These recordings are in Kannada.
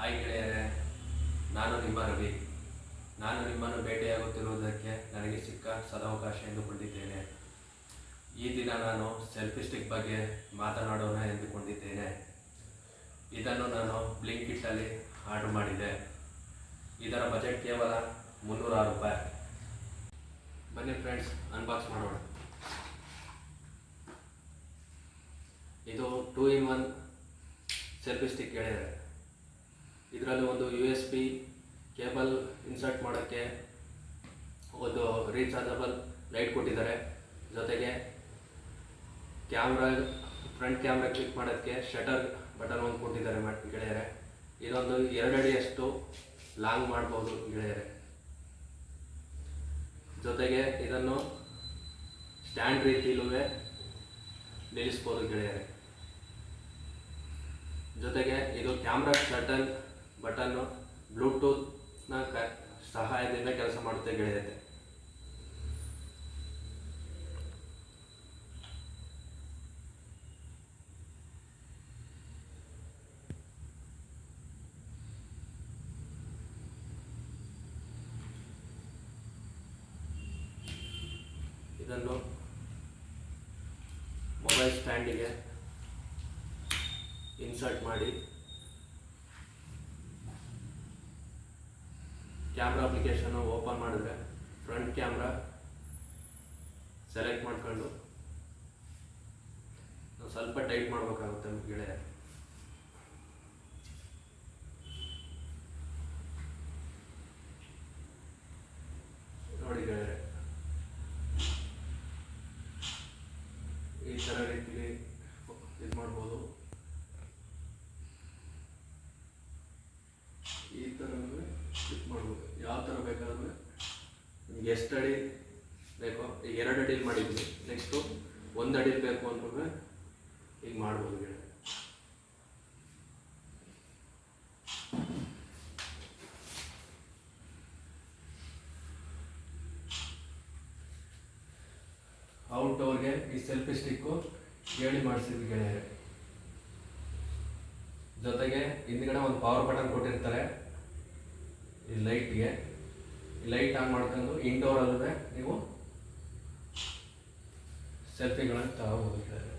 ಹಾಯ್ ಗೆಳೆಯರೇ, ನಾನು ನಿಮ್ಮ ರವಿ. ನಾನು ನಿಮ್ಮನ್ನು ಭೇಟಿಯಾಗುತ್ತಿರುವುದಕ್ಕೆ ನನಗೆ ಸಿಕ್ಕ ಸದಾವಕಾಶ ಎಂದುಕೊಂಡಿದ್ದೇನೆ. ಈ ದಿನ ನಾನು ಸೆಲ್ಫಿ ಸ್ಟಿಕ್ ಬಗ್ಗೆ ಮಾತನಾಡೋಣ ಎಂದುಕೊಂಡಿದ್ದೇನೆ. ಇದನ್ನು ನಾನು ಬ್ಲಿಂಕಿಟ್ಟಲ್ಲಿ ಆರ್ಡರ್ ಮಾಡಿದೆ. ಇದರ ಬಜೆಟ್ ಕೇವಲ 306 ರೂಪಾಯಿ. ಬನ್ನಿ ಫ್ರೆಂಡ್ಸ್, ಅನ್ಬಾಕ್ಸ್ ಮಾಡೋಣ. ಇದು 2-in-1 ಸೆಲ್ಫಿ ಸ್ಟಿಕ್ ಗೆಳೆಯರೆ. ಇದರಲ್ಲಿ ಒಂದು USB ಕೇಬಲ್ ಇನ್ಸರ್ಟ್ ಮಾಡೋಕ್ಕೆ ಒಂದು ರೀಚಾರ್ಜಬಲ್ ಲೈಟ್ ಕೊಟ್ಟಿದ್ದಾರೆ. ಜೊತೆಗೆ ಫ್ರಂಟ್ ಕ್ಯಾಮ್ರಾ ಕ್ಲಿಕ್ ಮಾಡೋಕ್ಕೆ ಶಟರ್ ಬಟನ್ ಒಂದು ಕೊಟ್ಟಿದ್ದಾರೆ ಗೆಳೆಯರೆ. ಇದೊಂದು 2 ಅಡಿಯಷ್ಟು ಲಾಂಗ್ ಮಾಡ್ಬೋದು ಗೆಳೆಯರೆ. ಜೊತೆಗೆ ಇದನ್ನು ಸ್ಟ್ಯಾಂಡ್ ರೀತಿಯಲ್ಲೂ ನಿಲ್ಲಿಸ್ಬೋದು ಗೆಳೆಯರೆ. ಜೊತೆಗೆ ಇದು ಕ್ಯಾಮ್ರಾ ಶಟರ್ ಬಟನ್ನು ಬ್ಲೂಟೂತ್ನ ಸಹಾಯದಿಂದ ಕೆಲಸ ಮಾಡುತ್ತೆ ಗೆಳೆಯರೆ. ಇದನ್ನು ಮೊಬೈಲ್ ಸ್ಟ್ಯಾಂಡಿಗೆ ಇನ್ಸರ್ಟ್ ಮಾಡಿ ಕ್ಯಾಮ್ರಾ ಅಪ್ಲಿಕೇಶನ್ ಓಪನ್ ಮಾಡಿದ್ರೆ ಫ್ರಂಟ್ ಕ್ಯಾಮ್ರಾ ಸೆಲೆಕ್ಟ್ ಮಾಡ್ಕೊಂಡು ಸ್ವಲ್ಪ ಟೈಟ್ ಮಾಡಬೇಕಾಗುತ್ತೆ ಗೆಳೆಯ. ನೋಡಿ ಗೆಳೆಯರೆ, ಈ ಥರ ರೀತಿಲಿ ಇದು ಮಾಡ್ಬೋದು. ಈ ಥರ ಕ್ಲಿಕ್ ಮಾಡ್ಬೋದು. ಯಾವ ಥರ ಬೇಕಾದ್ರೂ ನಿಮ್ಗೆ ಎಷ್ಟು ಅಡಿ ಬೇಕೋ, ಈಗ 2 ಅಡಿಲಿ ಮಾಡಿದ್ವಿ, ನೆಕ್ಸ್ಟು 1 ಅಡಿಲಿ ಬೇಕು ಅಂದ್ರೂ ಈಗ ಮಾಡ್ಬೋದು ಗೆಳೆಯ. ಔಟ್ಡೋರ್ಗೆ ಈ ಸೆಲ್ಫಿ ಸ್ಟಿಕ್ಕು ಹೇಳಿ ಮಾಡಿಸಿದ್ವಿ ಗೆಳೆಯರೆ. ಜೊತೆಗೆ ಹಿಂದ್ಗಡೆ ಒಂದು ಪವರ್ ಬಟನ್ ಕೊಟ್ಟಿರ್ತಾರೆ. ಈ ಲೈಟ್ಗೆ ಲೈಟ್ ಆನ್ ಮಾಡ್ಕೊಂಡು ಇಂಡೋರಲ್ಲೂ ನೀವು ಸೆಲ್ಫಿಗಳನ್ನು ತಗೋಬಹುದು ಗೆಳೆಯರೆ.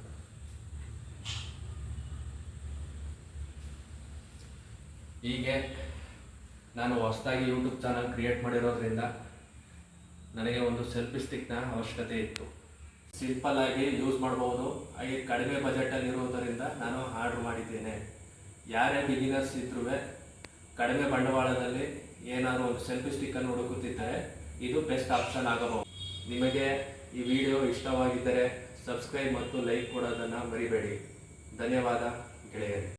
ಹೀಗೆ ನಾನು ಹೊಸದಾಗಿ ಯೂಟ್ಯೂಬ್ ಚಾನಲ್ ಕ್ರಿಯೇಟ್ ಮಾಡಿರೋದ್ರಿಂದ ನನಗೆ ಒಂದು ಸೆಲ್ಫಿ ಸ್ಟಿಕ್ನ ಅವಶ್ಯಕತೆ ಇತ್ತು. ಸಿಂಪಲ್ ಆಗಿ ಯೂಸ್ ಮಾಡ್ಬೋದು, ಹಾಗೆ ಕಡಿಮೆ ಬಜೆಟಲ್ಲಿ ಇರುವುದರಿಂದ ನಾನು ಆರ್ಡರ್ ಮಾಡಿದ್ದೇನೆ. ಯಾರೇ ಬಿಗಿನರ್ಸ್ ಇದ್ರೂ ಕಡಿಮೆ ಬಂಡವಾಳದಲ್ಲಿ ಏನಾದರೂ ಒಂದು ಸೆಲ್ಫಿ ಸ್ಟಿಕ್ಕನ್ನು ಹುಡುಕುತ್ತಿದ್ದರೆ ಇದು ಬೆಸ್ಟ್ ಆಪ್ಷನ್ ಆಗಬಹುದು. ನಿಮಗೆ ಈ ವಿಡಿಯೋ ಇಷ್ಟವಾಗಿದ್ದರೆ ಸಬ್ಸ್ಕ್ರೈಬ್ ಮತ್ತು ಲೈಕ್ ಕೊಡೋದನ್ನು ಮರಿಬೇಡಿ. ಧನ್ಯವಾದ ಗೆಳೆಯರೇ.